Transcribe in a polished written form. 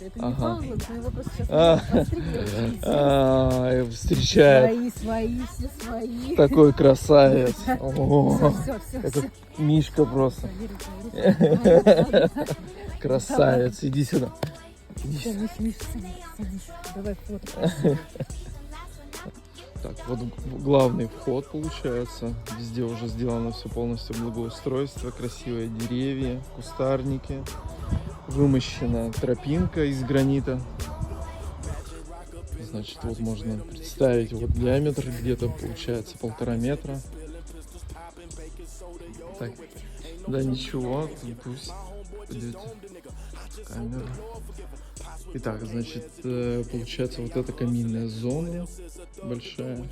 Это не Ага. Павлов, но его просто сейчас Встречает свои, все свои. такой красавец. О, Все. это Мишка просто. Красавец, иди сюда. Все, Миш, садись. Давай фото. Так, вот главный вход получается. Везде уже сделано все полностью благоустройство, красивые деревья, кустарники. Вымощена тропинка из гранита. Значит, вот можно представить вот диаметр где-то получается 1,5 метра. Так, да ничего, пусть. Идете. Камера. Итак, значит, получается вот эта каминная зона большая.